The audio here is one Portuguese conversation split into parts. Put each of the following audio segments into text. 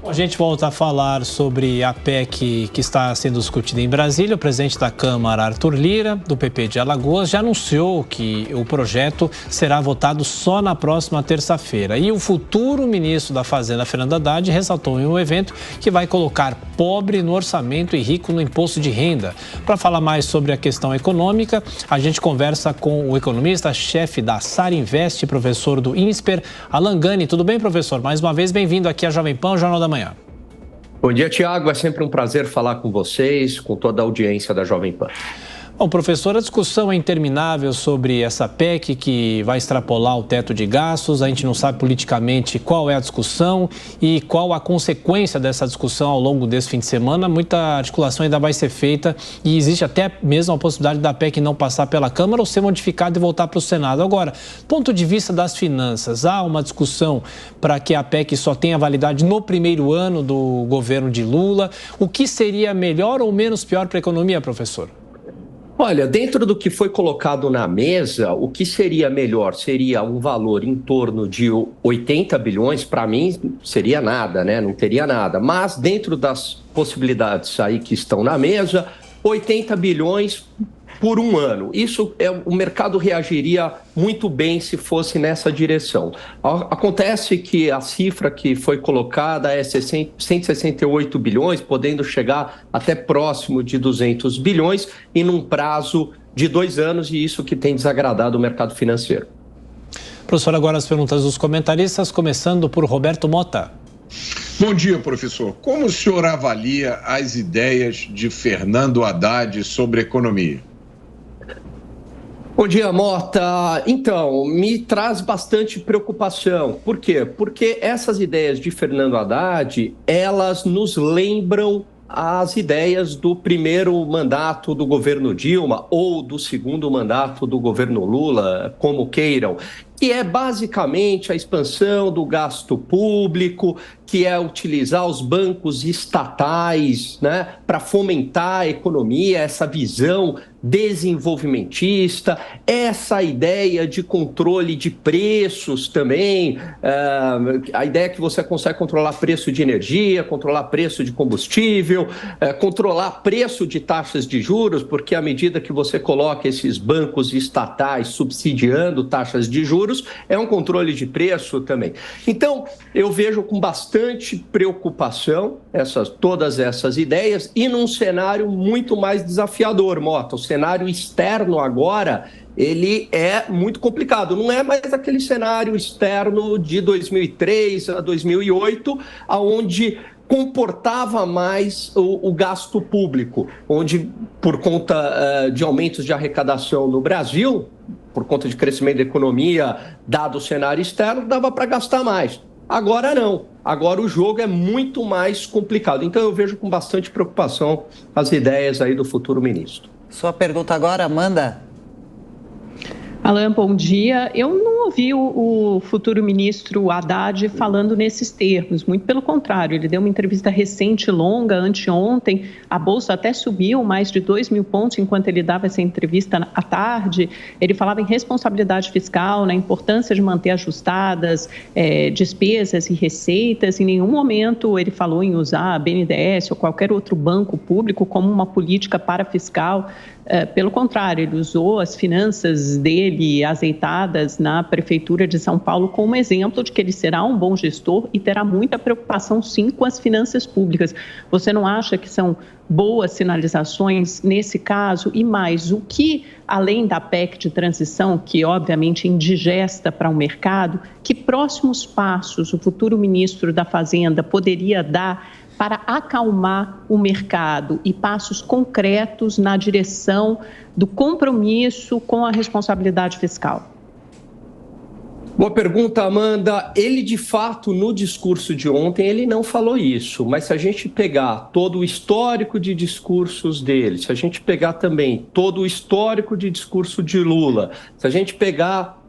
A gente volta a falar sobre a PEC que está sendo discutida em Brasília. O presidente da Câmara, Arthur Lira, do PP de Alagoas, já anunciou que o projeto será votado só na próxima terça-feira. E o futuro ministro da Fazenda, Fernando Haddad, ressaltou em um evento que vai colocar pobre no orçamento e rico no imposto de renda. Para falar mais sobre a questão econômica, a gente conversa com o economista-chefe da Sarinvest, professor do INSPER, Alan Gani. Tudo bem, professor? Mais uma vez, bem-vindo aqui à Jovem Pan, Jornal da Manhã. Bom dia, Tiago. É sempre um prazer falar com vocês, com toda a audiência da Jovem Pan. Bom, professor, a discussão é interminável sobre essa PEC que vai extrapolar o teto de gastos. A gente não sabe politicamente qual é a discussão e qual a consequência dessa discussão ao longo desse fim de semana. Muita articulação ainda vai ser feita e existe até mesmo a possibilidade da PEC não passar pela Câmara ou ser modificada e voltar para o Senado. Agora, do ponto de vista das finanças, há uma discussão para que a PEC só tenha validade no primeiro ano do governo de Lula. O que seria melhor ou menos pior para a economia, professor? Olha, dentro do que foi colocado na mesa, o que seria melhor seria um valor em torno de 80 bilhões, para mim seria nada, né? Não teria nada. Mas dentro das possibilidades aí que estão na mesa, 80 bilhões por um ano. Isso, o mercado reagiria muito bem se fosse nessa direção. Acontece que a cifra que foi colocada é 168 bilhões, podendo chegar até próximo de 200 bilhões e num prazo de 2 anos, e isso que tem desagradado o mercado financeiro. Professor, agora as perguntas dos comentaristas, começando por Roberto Mota. Bom dia, professor. Como o senhor avalia as ideias de Fernando Haddad sobre economia? Bom dia, Mota. Então, me traz bastante preocupação. Por quê? Porque essas ideias de Fernando Haddad, elas nos lembram as ideias do primeiro mandato do governo Dilma ou do segundo mandato do governo Lula, como queiram, que é basicamente a expansão do gasto público, que é utilizar os bancos estatais, né, para fomentar a economia, essa visão desenvolvimentista, essa ideia de controle de preços também, a ideia que você consegue controlar preço de energia, controlar preço de combustível, controlar preço de taxas de juros, porque à medida que você coloca esses bancos estatais subsidiando taxas de juros, é um controle de preço também. Então, eu vejo com bastante preocupação todas essas ideias e num cenário muito mais desafiador, Mota. O cenário externo agora, ele é muito complicado. Não é mais aquele cenário externo de 2003 a 2008, onde comportava mais o gasto público, onde, por conta de aumentos de arrecadação no Brasil, por conta de crescimento da economia, dado o cenário externo, dava para gastar mais. Agora não. Agora o jogo é muito mais complicado. Então eu vejo com bastante preocupação as ideias aí do futuro ministro. Sua pergunta agora, Amanda. Alan, bom dia. Eu não ouvi o futuro ministro Haddad falando nesses termos, muito pelo contrário, ele deu uma entrevista recente, longa, anteontem, a Bolsa até subiu mais de 2.000 pontos enquanto ele dava essa entrevista à tarde, ele falava em responsabilidade fiscal, na importância de manter ajustadas despesas e receitas, em nenhum momento ele falou em usar a BNDES ou qualquer outro banco público como uma política parafiscal. Pelo contrário, ele usou as finanças dele azeitadas na Prefeitura de São Paulo como exemplo de que ele será um bom gestor e terá muita preocupação, sim, com as finanças públicas. Você não acha que são boas sinalizações nesse caso? E mais, o que, além da PEC de transição, que obviamente é indigesta para o mercado, que próximos passos o futuro ministro da Fazenda poderia dar para acalmar o mercado e passos concretos na direção do compromisso com a responsabilidade fiscal? Boa pergunta, Amanda. Ele, de fato, no discurso de ontem, ele não falou isso, mas se a gente pegar todo o histórico de discursos dele, se a gente pegar também todo o histórico de discurso de Lula, se a gente pegar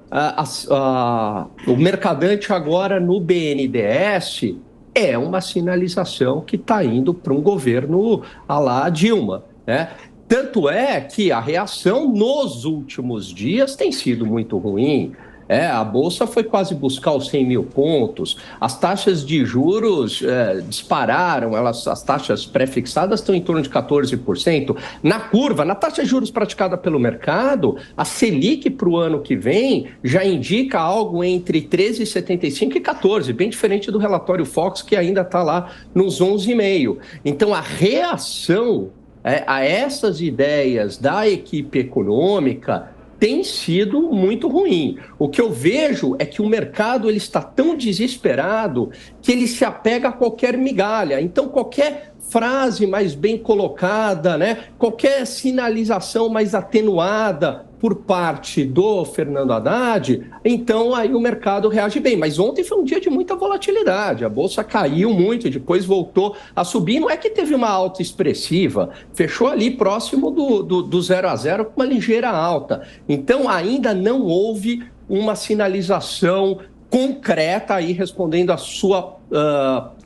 o mercadante agora no BNDES, é uma sinalização que está indo para um governo à la Dilma, né? Tanto é que a reação nos últimos dias tem sido muito ruim. A Bolsa foi quase buscar os 100 mil pontos, as taxas de juros dispararam, as taxas pré-fixadas estão em torno de 14%. Na curva, na taxa de juros praticada pelo mercado, a Selic para o ano que vem já indica algo entre 13,75 e 14, bem diferente do relatório Fox, que ainda está lá nos 11,5. Então, a reação a essas ideias da equipe econômica tem sido muito ruim. O que eu vejo é que o mercado ele está tão desesperado que ele se apega a qualquer migalha. Então, qualquer frase mais bem colocada, qualquer sinalização mais atenuada por parte do Fernando Haddad, então aí o mercado reage bem. Mas ontem foi um dia de muita volatilidade, a Bolsa caiu muito, depois voltou a subir, não é que teve uma alta expressiva, fechou ali próximo do 0 a 0 com uma ligeira alta. Então ainda não houve uma sinalização concreta aí respondendo a sua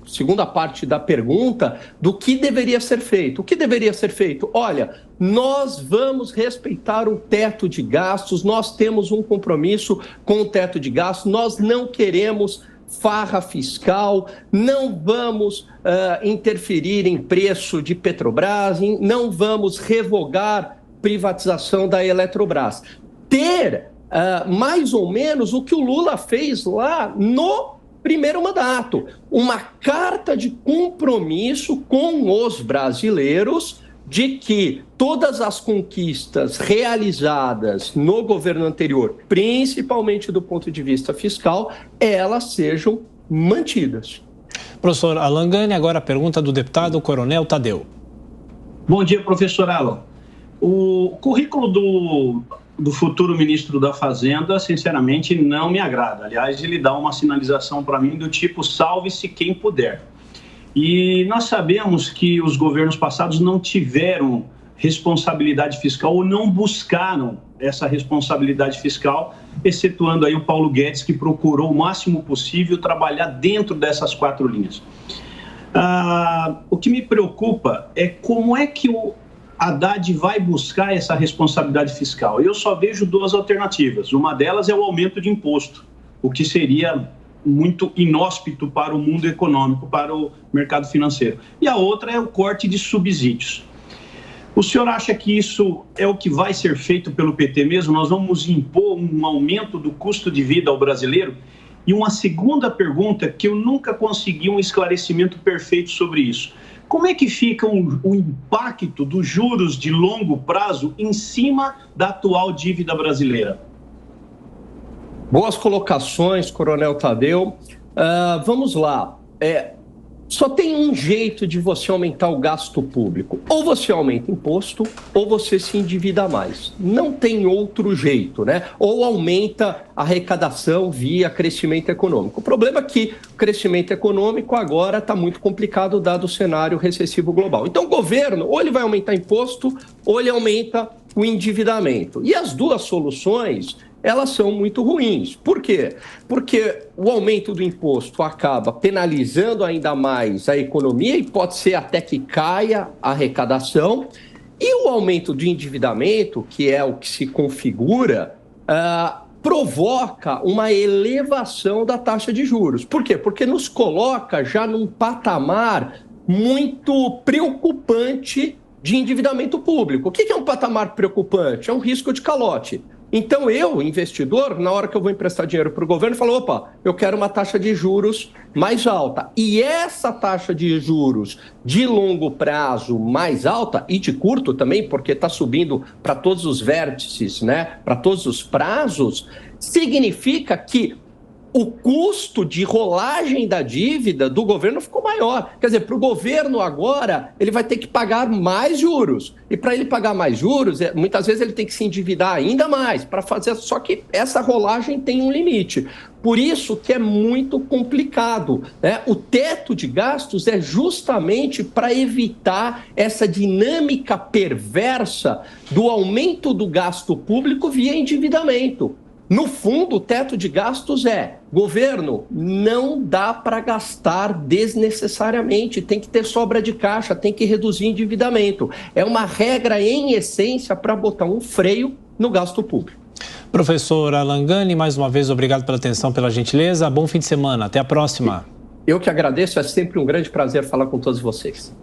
segunda parte da pergunta do que deveria ser feito. O que deveria ser feito? Olha, nós vamos respeitar o teto de gastos, nós temos um compromisso com o teto de gastos, nós não queremos farra fiscal, não vamos interferir em preço de Petrobras, não vamos revogar privatização da Eletrobras. Ter mais ou menos o que o Lula fez lá no primeiro mandato, uma carta de compromisso com os brasileiros de que todas as conquistas realizadas no governo anterior, principalmente do ponto de vista fiscal, elas sejam mantidas. Professor Alan Gani, agora a pergunta do deputado Coronel Tadeu. Bom dia, professor Alan. O currículo do futuro ministro da Fazenda, sinceramente, não me agrada. Aliás, ele dá uma sinalização para mim do tipo salve-se quem puder. E nós sabemos que os governos passados não tiveram responsabilidade fiscal ou não buscaram essa responsabilidade fiscal, excetuando aí o Paulo Guedes, que procurou o máximo possível trabalhar dentro dessas 4 linhas. O que me preocupa é como é que o Haddad vai buscar essa responsabilidade fiscal. Eu só vejo 2 alternativas. Uma delas é o aumento de imposto, o que seria muito inóspito para o mundo econômico, para o mercado financeiro. E a outra é o corte de subsídios. O senhor acha que isso é o que vai ser feito pelo PT mesmo? Nós vamos impor um aumento do custo de vida ao brasileiro? E uma segunda pergunta, que eu nunca consegui um esclarecimento perfeito sobre isso. Como é que fica o impacto dos juros de longo prazo em cima da atual dívida brasileira? Boas colocações, Coronel Tadeu. Vamos lá. Só tem um jeito de você aumentar o gasto público. Ou você aumenta imposto, ou você se endivida mais. Não tem outro jeito, Ou aumenta a arrecadação via crescimento econômico. O problema é que o crescimento econômico agora está muito complicado dado o cenário recessivo global. Então o governo, ou ele vai aumentar imposto, ou ele aumenta o endividamento. E as 2 soluções, elas são muito ruins. Por quê? Porque o aumento do imposto acaba penalizando ainda mais a economia e pode ser até que caia a arrecadação. E o aumento do endividamento, que é o que se configura, provoca uma elevação da taxa de juros. Por quê? Porque nos coloca já num patamar muito preocupante de endividamento público. O que é um patamar preocupante? É um risco de calote. Então eu, investidor, na hora que eu vou emprestar dinheiro para o governo, falo, opa, eu quero uma taxa de juros mais alta. E essa taxa de juros de longo prazo mais alta, e de curto também, porque está subindo para todos os vértices, para todos os prazos, significa que o custo de rolagem da dívida do governo ficou maior. Quer dizer, para o governo agora, ele vai ter que pagar mais juros. E para ele pagar mais juros, muitas vezes ele tem que se endividar ainda mais para fazer. Só que essa rolagem tem um limite. Por isso que é muito complicado, O teto de gastos é justamente para evitar essa dinâmica perversa do aumento do gasto público via endividamento. No fundo, o teto de gastos governo, não dá para gastar desnecessariamente, tem que ter sobra de caixa, tem que reduzir endividamento. É uma regra, em essência, para botar um freio no gasto público. Professor Alan Gani, mais uma vez, obrigado pela atenção, pela gentileza. Bom fim de semana. Até a próxima. Eu que agradeço, é sempre um grande prazer falar com todos vocês.